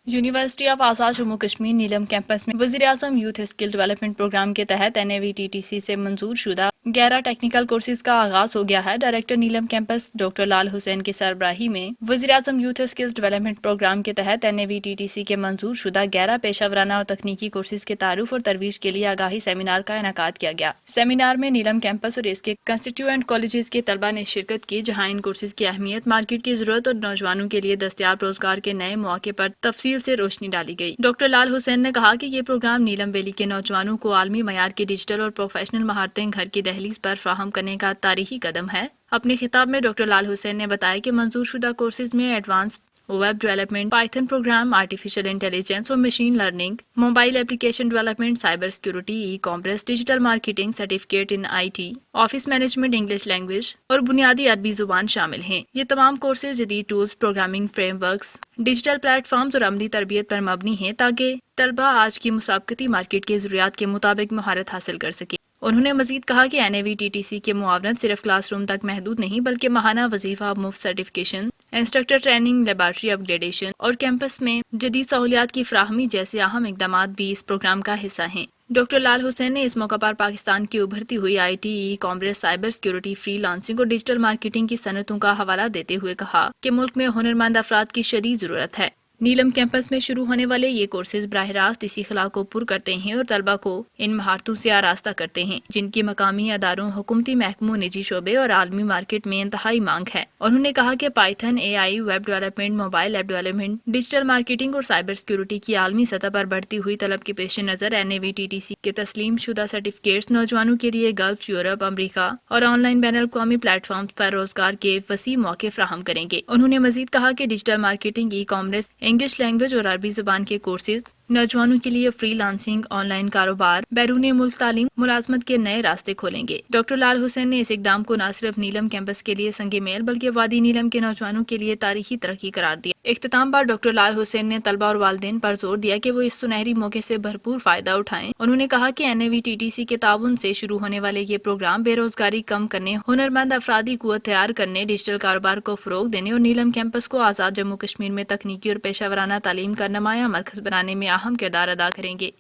University of Azad Jammu Kashmir Neelum campus میں وزیراعظم youth skill development programme کے تحت NAVTTC سے منظور شدہ 11 ٹیکنیکل کورسز کا آغاز ہو گیا ہے۔ ڈائریکٹر نیلم کیمپس ڈاکٹر لال حسین کی سربراہی میں وزیراعظم یوتھ اسکل ڈیولپمنٹ پروگرام کے تحت NAVTTC کے منظور شدہ 11 پیشہ ورانہ اور تکنیکی کورسز کے تعارف اور ترویج کے لیے آگاہی سیمینار کا انعقاد کیا گیا۔ سیمینار میں نیلم کیمپس اور اس کے کنسٹیٹیوئنٹ کالجز کے طلبہ نے شرکت کی، جہاں ان کورسز کی اہمیت، مارکیٹ کی ضرورت اور نوجوانوں کے لیے دستیاب روزگار کے نئے مواقع پر تفصیل سے روشنی ڈالی گئی۔ ڈاکٹر لال حسین نے کہا کہ یہ پروگرام نیلم ویلی کے نوجوانوں کو عالمی معیار کی ڈیجیٹل اور پروفیشنل مہارتیں گھر کی دہلیز پر فراہم کرنے کا تاریخی قدم ہے۔ اپنے خطاب میں ڈاکٹر لال حسین نے بتایا کہ منظور شدہ کورسز میں advanced web development, Python program, artificial intelligence اور machine learning, mobile application development, cyber security, e commerce, digital marketing, certificate in IT، office management, English language اور بنیادی عربی زبان شامل ہیں۔ یہ تمام کورسز جدید tools, programming frameworks, digital platforms اور عملی تربیت پر مبنی ہیں تاکہ طلبہ آج کی مسابقتی مارکیٹ کی ضروریات کے مطابق مہارت حاصل کر سکیں۔ انہوں نے مزید کہا کہ NAVTTC کی معاونت صرف کلاس روم تک محدود نہیں بلکہ ماہانہ وظیفہ، مفت سرٹیفکیشن، انسٹرکٹر ٹریننگ، لیبارٹری اپ گریڈیشن اور کیمپس میں جدید سہولیات کی فراہمی جیسے اہم اقدامات بھی اس پروگرام کا حصہ ہیں۔ ڈاکٹر لال حسین نے اس موقع پر پاکستان کی ابھرتی ہوئی IT، e commerce, cyber security, free lancing اور ڈیجیٹل مارکیٹنگ کی صنعتوں کا حوالہ دیتے ہوئے کہا کہ ملک میں ہنرمند افراد کی شدید ضرورت ہے۔ نیلم کیمپس میں شروع ہونے والے یہ کورسز براہ راست اسی خلا کو پر کرتے ہیں اور طلبہ کو ان مہارتوں سے آراستہ کرتے ہیں جن کی مقامی اداروں، حکومتی محکموں، نجی شعبے اور عالمی مارکیٹ میں انتہائی مانگ ہے۔ انہوں نے کہا کہ Python, AI، web development, mobile app development, digital marketing اور سائبر سیکیورٹی کی عالمی سطح پر بڑھتی ہوئی طلب کے پیش نظر NAVTTC کے تسلیم شدہ سرٹیفکیٹس نوجوانوں کے لیے گلف، یورپ، امریکہ اور آن لائن بین الاقوامی پلیٹ فارمز پر روزگار کے وسیع مواقع فراہم کریں گے۔ انہوں نے مزید کہا کہ digital marketing, e commerce, English language اور عربی زبان کے کورسز نوجوانوں کے لیے فری لانسنگ، آن لائن کاروبار، بیرون ملک تعلیم، ملازمت کے نئے راستے کھولیں گے۔ ڈاکٹر لال حسین نے اس اقدام کو نہ صرف نیلم کیمپس کے لیے سنگ میل بلکہ وادی نیلم کے نوجوانوں کے لیے تاریخی ترقی قرار دیا۔ اختتام پر ڈاکٹر لال حسین نے طلبہ اور والدین پر زور دیا کہ وہ اس سنہری موقع سے بھرپور فائدہ اٹھائیں۔ انہوں نے کہا کہ NAVTTC کے تعاون سے شروع ہونے والے یہ پروگرام بے روزگاری کم کرنے، ہنرمند افرادی قوت تیار کرنے، ڈیجیٹل کاروبار کو فروغ دینے اور نیلم کیمپس کو آزاد جموں کشمیر میں تکنیکی اور پیشہ ورانہ تعلیم کا نمایاں مرکز بنانے میں اہم کردار ادا کریں گے۔